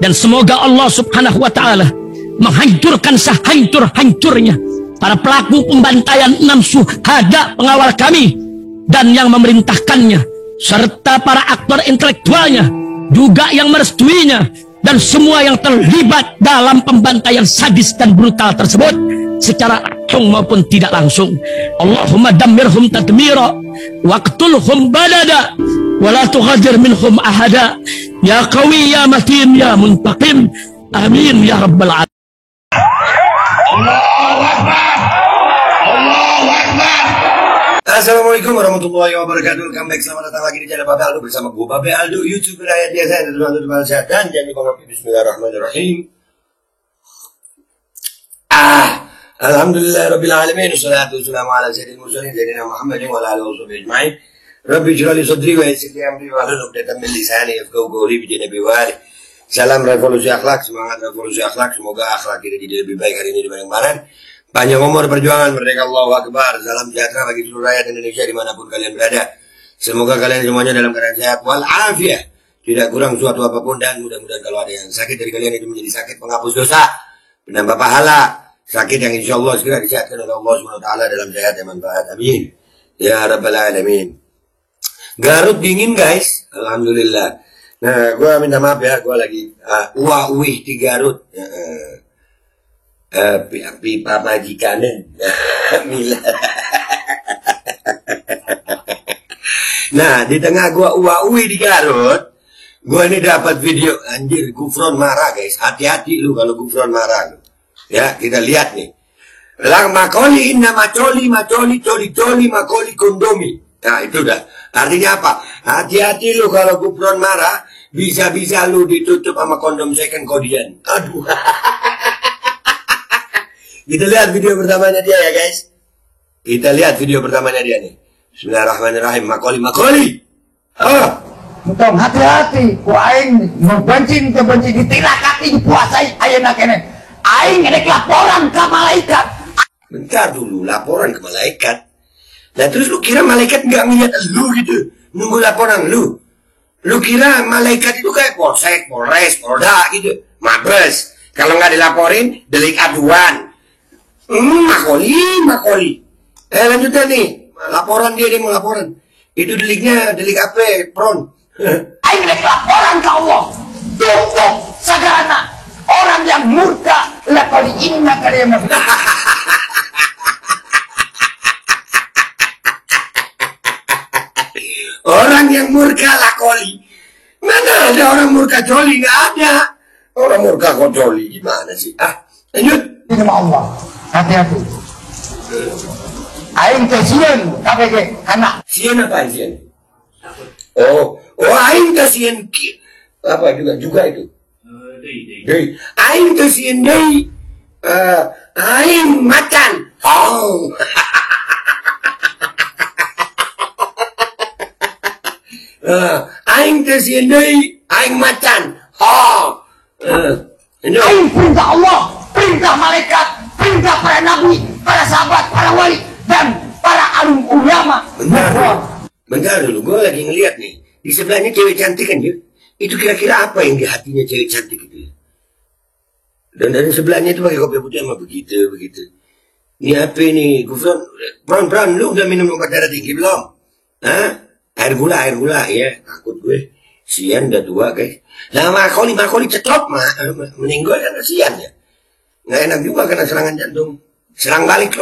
Dan semoga Allah subhanahu wa ta'ala menghancurkan sehancur-hancurnya para pelaku pembantaian 6 syuhada pengawal kami dan yang memerintahkannya, serta para aktor intelektualnya juga yang merestuinya, dan semua yang terlibat dalam pembantaian sadis dan brutal tersebut secara langsung maupun tidak langsung. Allahumma dammirhum tadmira waqtulhum balada wala tughadir minhum ahada ya qawi ya matin ya muntaqim amin ya rabbal alamin. Allahu Akbar. Allahu Akbar. Assalamualaikum warahmatullahi wabarakatuh. Welcome back, selamat datang lagi di channel Babe Aldo bersama gue Babe Aldo, YouTube rakyat biasa dan teman-teman sehat. Jangan lupa ngopi. Bismillahirrahmanirrahim. Alhamdulillah rabbil alamin, wassalatu wassalamu ala sayyidil mursalin sayyidina Muhammadin wa ala alihi washabihi ajma'in. Rabbi ij'al li sadri wa yassir li amri wa hlul 'uqdatam min lisani yafqahu qawli bi nabi wa ali. Salam revolusi akhlak, semangat revolusi akhlak. Semoga akhlak kita jadi lebih baik hari ini dibanding kemarin. Panjang umur perjuangan, merdeka, Allahu Akbar. Salam sejahtera bagi seluruh rakyat Indonesia dimanapun kalian berada. Semoga kalian semuanya dalam keadaan sehat wal afiat, tidak kurang suatu apapun, dan mudah-mudahan kalau ada yang sakit dari kalian itu menjadi sakit penghapus dosa, penambah pahala, sakit yang insya Allah segera disehatkan oleh Allah SWT dalam sehat dan manfaat. Amin ya rabbal alamin. Garut dingin guys, alhamdulillah. Nah, gue minta maaf ya, gue lagi uih di Garut. Pipa majikanen. Nah, di tengah gue uih di Garut, gue ini dapat video, anjir, Gufron marah guys. Hati-hati lu kalau Gufron marah lu. Ya, kita lihat nih. Lang makoli inna macoli coli makoli kondomi. Nah, itu dah. Artinya apa? Hati-hati lu kalau Gufron marah, bisa-bisa lu ditutup sama kondom second kodian. Aduh. Kita lihat video pertamanya dia ya guys. Kita lihat video pertamanya dia nih. Bismillahirrahmanirrahim. Makoli. Tong hati-hati. Ku aing membenci ditirak kaki puasai ayeuna kene. Aing ngedek laporan ke malaikat. Bentar dulu, laporan ke malaikat. Nah terus lu kira malaikat nggak ngeliat lu gitu, nunggu laporan lu? Lu kira malaikat itu kayak polsek, polres, polda gitu, mabes. Kalau nggak dilaporin, delik aduan. Makoli. Lanjutnya nih, laporan dia mau laporan. Itu deliknya, delik apa? Pron. Aing ngedek laporan ke Allah. Tutup sagana orang yang murka level inna kalian. Orang yang murka lakoli. Mana ada orang murka joli? Nggak ada. Orang murka kok joli? Gimana sih? Lanjut. Ini sama Allah. Hati-hati. Aing teh sieun KPG anak. Sien apa sien? Oh, aing teh sien apa juga itu? Deui. Aing teh sien deui. Aing macan. Oh. Aing teh sieun deui, aing macan. Aing perintah Allah, perintah malaikat, perintah para nabi, para sahabat, para wali, dan para alim ulama. Bentar dulu, gue lagi ngeliat nih. Di sebelahnya cewek cantik kan ya? Itu kira-kira apa yang di hatinya cewek cantik itu? Dan dari sebelahnya itu pakai kopi putih sama begitu. Ini apa nih? Gufron, Bron, lu udah minum obat darah tinggi belum? Hah? Air gula ya. Takut gue. Sian udah tua guys. Nah makoli cetot meninggal kan kasihan ya. Nggak enak juga kena serangan jantung. Serang balik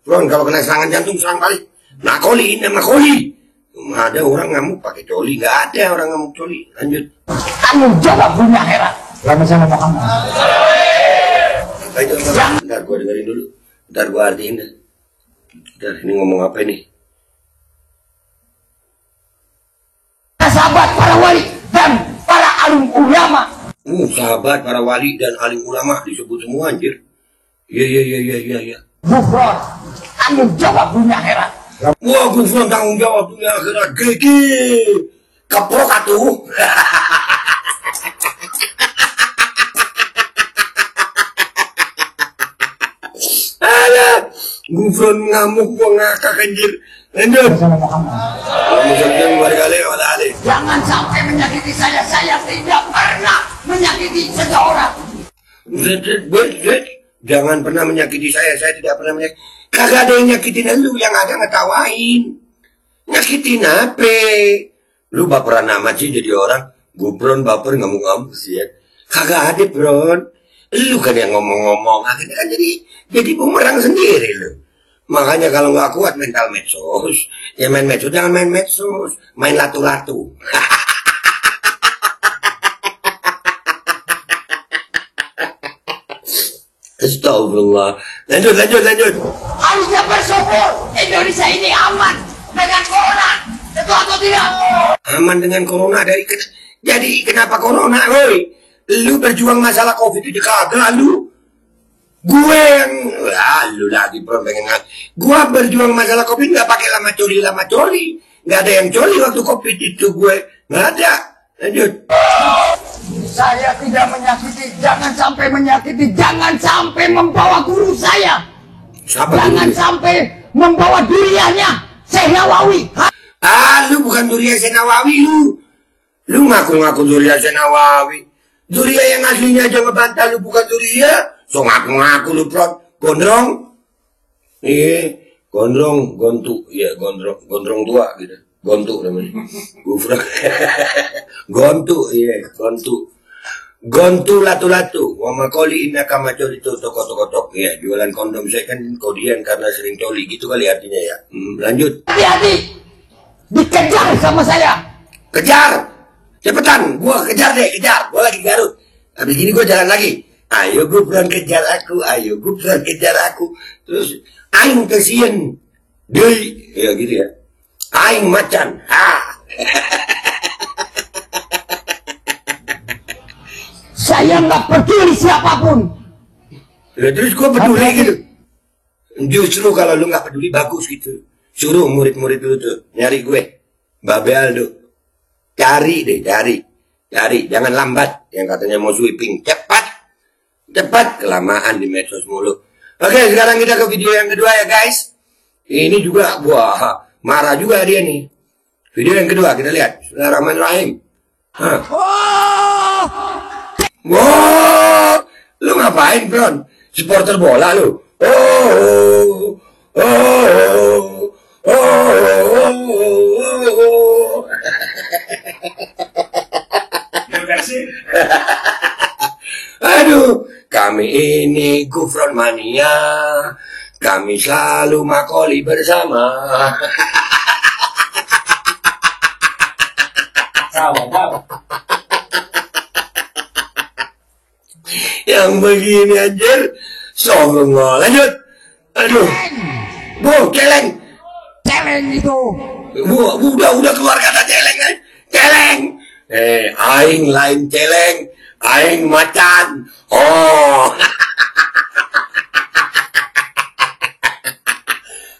Bron kalau kena serangan jantung serang balik. Makoli. Ada orang ngamuk pakai coli, nggak ada orang ngamuk coli. Lanjut. Tanggung jawab dunia akhirat. Lama sama Muhammad. Baik, bentar gue dengerin dulu. Bentar gue artiin. Bentar ini ngomong apa nih? Sahabat para wali dan para alim ulama. Sahabat para wali dan alim ulama disebut semua anjir. Iya. Gufron, tanggung jawab dunia akhirat. Wah, Gufron tanggung jawab dunia akhirat. Gede. Keprok atuh. Gufron ngamuk, gua ngakak anjir. Lanjut. Jangan sampai menyakiti saya tidak pernah menyakiti seseorang. Jangan pernah menyakiti saya tidak pernah menyakiti. Kagak ada yang nyakitin lu, yang ada ngetawain. Nyakitin apa? Lu baperan amat sih jadi orang. Gubron baper ngamuk-ngamuk sih ya. Kagak ada, Bron. Lu kan yang ngomong-ngomong, akhirnya kan jadi bumerang sendiri lu. Makanya kalau nggak kuat mental medsos, ya main medsos, jangan main medsos, main latu-latu. Astagfirullah. Lanjut. Harusnya bersyukur Indonesia ini aman dengan corona. Itu atau tidak? Aman dengan corona jadi kenapa corona, woi? Lu berjuang masalah COVID itu kagak lu. Gue yang lu lagi pengen. Gue berjuang masalah COVID nggak pakai lama coli. Nggak ada yang coli waktu COVID itu gue nggak ada. Lanjut. Saya tidak menyakiti, jangan sampai menyakiti, jangan sampai membawa guru saya. Siapa Jangan dulu? sampai membawa duriannya Syekh Nawawi. Lu bukan Durian Syekh Nawawi lu. Lu ngaku-ngaku Durian Syekh Nawawi. Durian yang aslinya aja ngebantah lu bukan Durian. So ngaku-ngaku lu gondrong. Iya, gondrong, gontu. Iya, gondrong tua gitu. Gontu namanya. Gufra. Gontu, iya, gontu. Gontu latu-latu. Wa makoli inna kama coli tok. Iya, jualan kondom saya kan kodian karena sering coli gitu kali artinya ya. Lanjut. Hati-hati, dikejar sama saya. Kejar. Cepetan, gua kejar. Gua lagi Garut. Habis gini gua jalan lagi. Ayo Gufron kejar aku. Terus aing kesien. Deui, ya gitu ya. Aing macan. Saya nggak peduli siapapun. Terus gua peduli gitu. Justru kalau lu nggak peduli bagus gitu. Suruh murid-murid lu tuh nyari gue. Babe Aldo. Cari, jangan lambat. Yang katanya mau sweeping, cepat, kelamaan di medsos mulu. Oke, sekarang kita ke video yang kedua ya guys. Ini juga, wah, marah juga dia nih. Video yang kedua, kita lihat. Bismillahirrahmanirrahim. Wow, lu ngapain, Bron? Supporter bola lu. Aduh, kami ini Gufron Mania, kami selalu makoli bersama. Yang begini anjir, sombong. Lanjut. Aduh, celeng. Celeng itu. Udah keluar kata celeng kan? Celeng. Aing lain celeng, aing macan. Oh.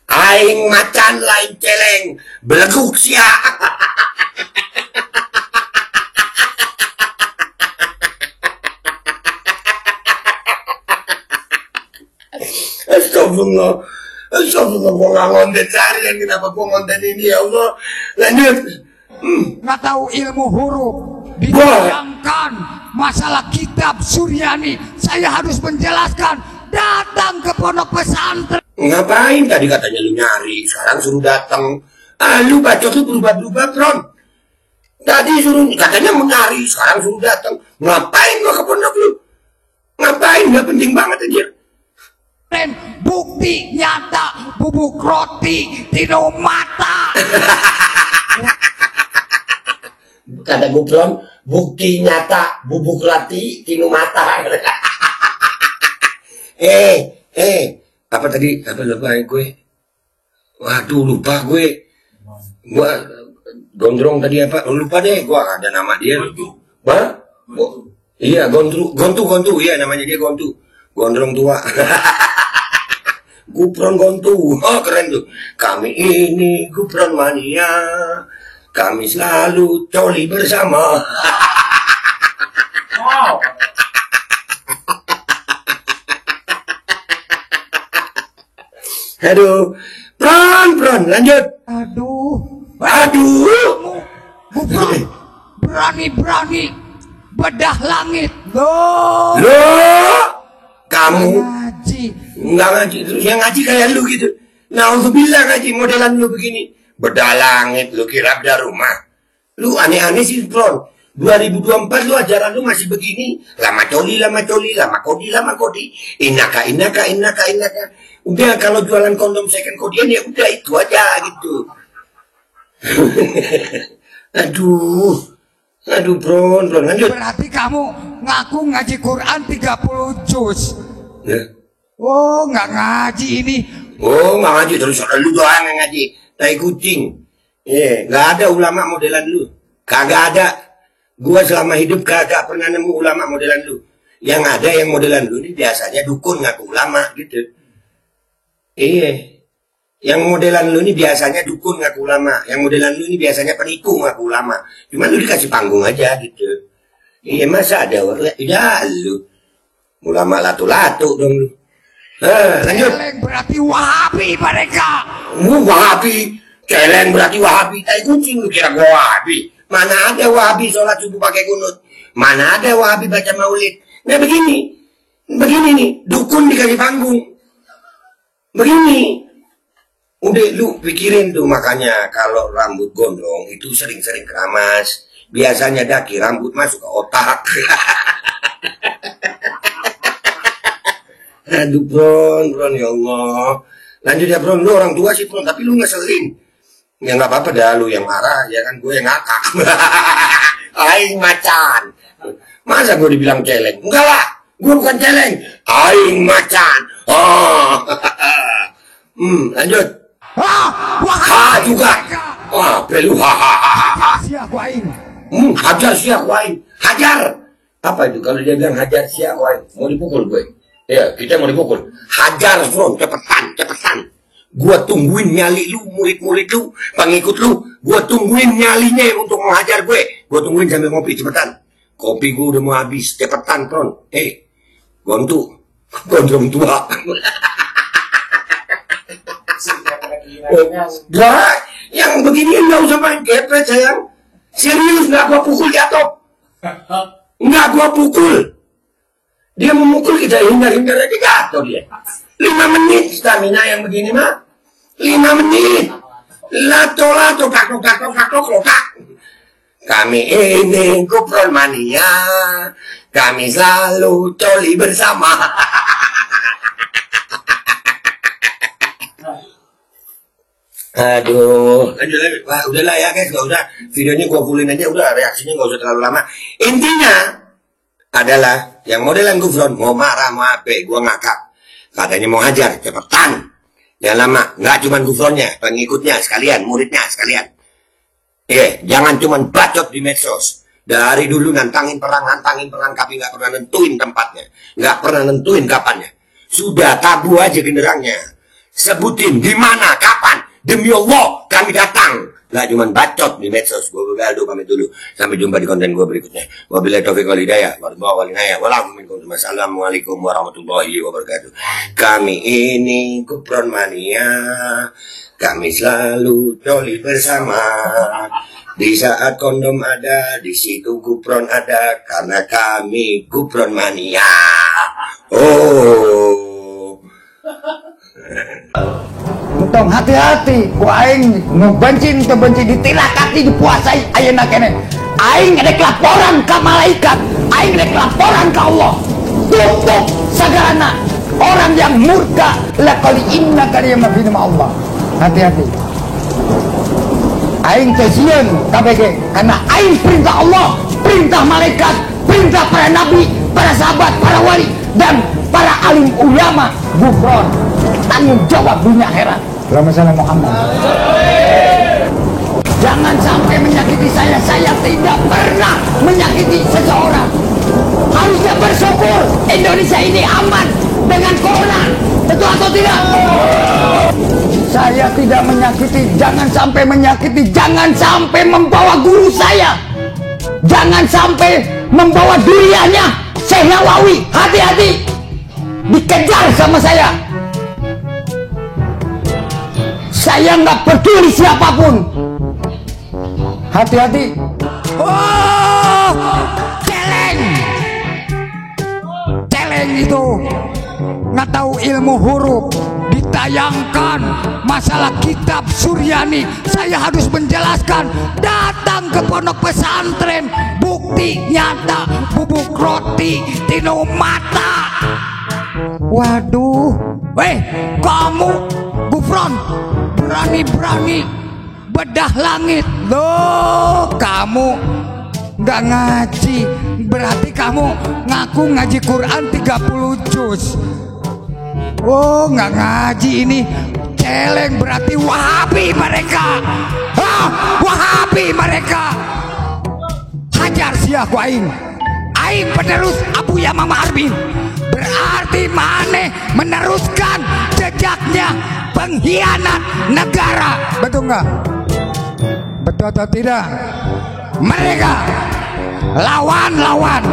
Aing macan lain celeng, beleguk sia. Astagfirullah, gua nggak ngonten seharian, kenapa gua ngonten ini ya Allah. Lanjut. Nggak tahu ilmu huruf, dibayangkan masalah kitab Suryani. Saya harus menjelaskan, datang ke pondok pesantren. Ngapain tadi katanya lu nyari, sekarang suruh datang. Lu bacot lu berubah-berubah, Bron. Tadi suruh katanya mencari, sekarang suruh datang. Ngapain gua ke pondok lu? Ngapain? Gak penting banget aja. Bukti nyata, bubuk roti tino mata. Kata Gufron, bukti nyata bubuk roti tino mata. Apa tadi? Apa lupa gue? Waduh, lupa gue. Gua gondrong tadi apa? Lupa deh, gua ada nama dia. Iya, gontu. Iya, namanya dia gontu. Gondrong tua. Gufron gontu. Oh, keren tuh. Kami ini Gufron Mania. Kami selalu coli bersama. Wow. Aduh, Bron, lanjut. Aduh. Aduh. Gufron, berani bedah langit. Loh, kamu ngaji. nggak ngaji terus yang ngaji kayak lu gitu. Nah, untuk bilang ngaji modelan lu begini, bedah langit, lu kira bedah rumah. Lu aneh-aneh sih, bro. 2024 lu ajaran lu masih begini, lama coli, lama kodi, inaka. Udah kalau jualan kondom second kodian ya udah itu aja gitu. Aduh, bro, lanjut. Berarti kamu ngaku ngaji Quran 30 juz. Ya. Oh, nggak ngaji ini. Oh, nggak ngaji terus lu doang yang ngaji. Tai kucing. Nggak ada ulama modelan lu. Kagak ada. Gua selama hidup kagak pernah nemu ulama modelan lu. Yang ada yang modelan lu ini biasanya dukun ngaku ulama gitu. Yang modelan lu ini biasanya dukun ngaku ulama. Yang modelan lu ini biasanya penipu ngaku ulama. Cuma lu dikasih panggung aja gitu. Masa ada ya lu. Ulama latu-latu dong lu. Lanjut. Celeng berarti Wahabi mereka. Wahabi. Celeng berarti Wahabi. Tai kucing lu kira gua Wahabi. Mana ada Wahabi sholat subuh pakai kunut. Mana ada Wahabi baca maulid. Nah begini nih, dukun dikasih panggung. Begini. Udah lu pikirin tuh, makanya kalau rambut gondrong itu sering-sering keramas. Biasanya daki rambut masuk ke otak. Aduh bron ya Allah. Lanjut ya bron, lu orang tua sih bron, tapi lu ngeselin. Ya nggak apa-apa dah, lu yang marah, ya kan gue yang ngakak. Aing macan. Masa gue dibilang celeng? Enggak lah, gue bukan celeng. Aing macan. Lanjut. Juga. Belu. Siap Aing. Hajar siap Aing. Hajar. Apa itu kalau dia bilang hajar siap Aing? Mau dipukul gue. Ya, kita mau dipukul. Hajar, bro, cepetan. Gua tungguin nyali lu, murid-murid lu, pengikut lu. Gua tungguin nyalinya untuk menghajar gue. Gua tungguin sambil ngopi, cepetan. Kopi gua udah mau habis, cepetan, Pron. Gondrong tua. Yang begini nggak usah main gepet, sayang. Serius, nggak gua pukul jatuh. Nggak gua pukul. Dia memukul kita hindar-hindar aja jatuh dia. 5 menit stamina yang begini mah. 5 menit. Lato, kakok. Kami ini Kupron Mania. Kami selalu coli bersama. Aduh. Lanjut. Wah, udahlah ya guys, gak usah. Videonya gua fullin aja, udah reaksinya gak usah terlalu lama. Intinya adalah yang modelan Kupron mau marah, mau apa, gua ngakak. Katanya mau hajar, cepetan. Jangan lama, nggak cuma Gufronnya, pengikutnya sekalian, muridnya sekalian. Jangan cuma bacot di medsos. Dari dulu nantangin perang, tapi nggak pernah nentuin tempatnya. Nggak pernah nentuin kapannya. Sudah tabu aja genderangnya. Sebutin di mana, kapan. Demi Allah, kami datang. Nggak cuma bacot di medsos. Gue Aldo pamit dulu. Sampai jumpa di konten gue berikutnya. Wabillahi taufiq wal hidayah. Wassalamualaikum warahmatullahi wabarakatuh. Kami ini Kupron Mania. Kami selalu coli bersama. Di saat kondom ada, di situ Kupron ada. Karena kami Kupron Mania. Untung hati-hati, ku aing ngebenci ditilakati dipuasai ayeuna kene. Aing ada laporan ke malaikat, aing ada laporan ke Allah. Tutup sagarana orang yang murka laqali inna kariyama fi Allah. Hati-hati. Aing tesieun KBG karena aing perintah Allah, perintah malaikat, perintah para nabi, para sahabat, para wali dan para alim ulama. Gufron tanggung jawab dunia akhirat. Allahumma Muhammad. Jangan sampai menyakiti saya tidak pernah menyakiti seseorang. Harusnya bersyukur Indonesia ini aman dengan corona. Betul atau tidak? Saya tidak menyakiti, jangan sampai menyakiti, jangan sampai membawa guru saya, jangan sampai membawa duriannya Syekh Nawawi. Hati-hati, dikejar sama saya. Saya nggak peduli siapapun. Hati-hati. Oh, celeng. celeng itu nggak tahu ilmu huruf, ditayangkan masalah kitab Suryani, saya harus menjelaskan. Datang ke pondok pesantren, bukti nyata bubuk roti tino mata. Waduh, kamu Gufron berani-berani bedah langit. Loh, kamu nggak ngaji, berarti kamu ngaku ngaji Quran 30 juz. Oh, nggak ngaji ini, celeng, berarti Wahabi mereka. Wahabi mereka. Hajar siah ku aing. Aing penerus Abu Yamamah Arbin. Berarti maneh meneruskan jejaknya pengkhianat negara. Betul nggak? Betul atau tidak? Mereka lawan-lawan.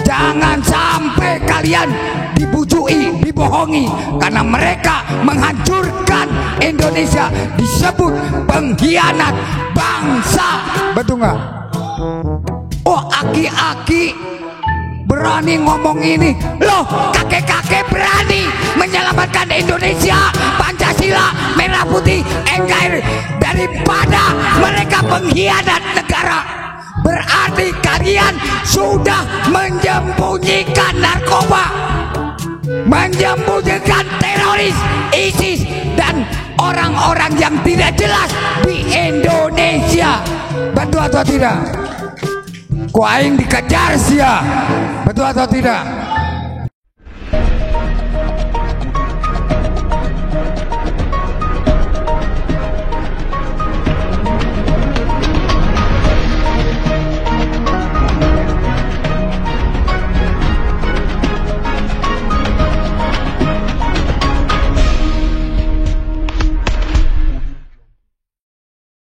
Jangan sampai kalian dibujui, dibohongi, karena mereka menghancurkan Indonesia, disebut pengkhianat bangsa. Betul nggak? Oh, aki-aki berani ngomong ini. Loh, kakek-kakek berani menyelamatkan Indonesia, Pancasila, merah putih, NKRI, daripada mereka pengkhianat negara. Berarti kalian sudah menyembunyikan narkoba, menyembunyikan teroris, ISIS, dan orang-orang yang tidak jelas di Indonesia. Betul atau tidak? Ku aing dikejar sia. Betul atau tidak?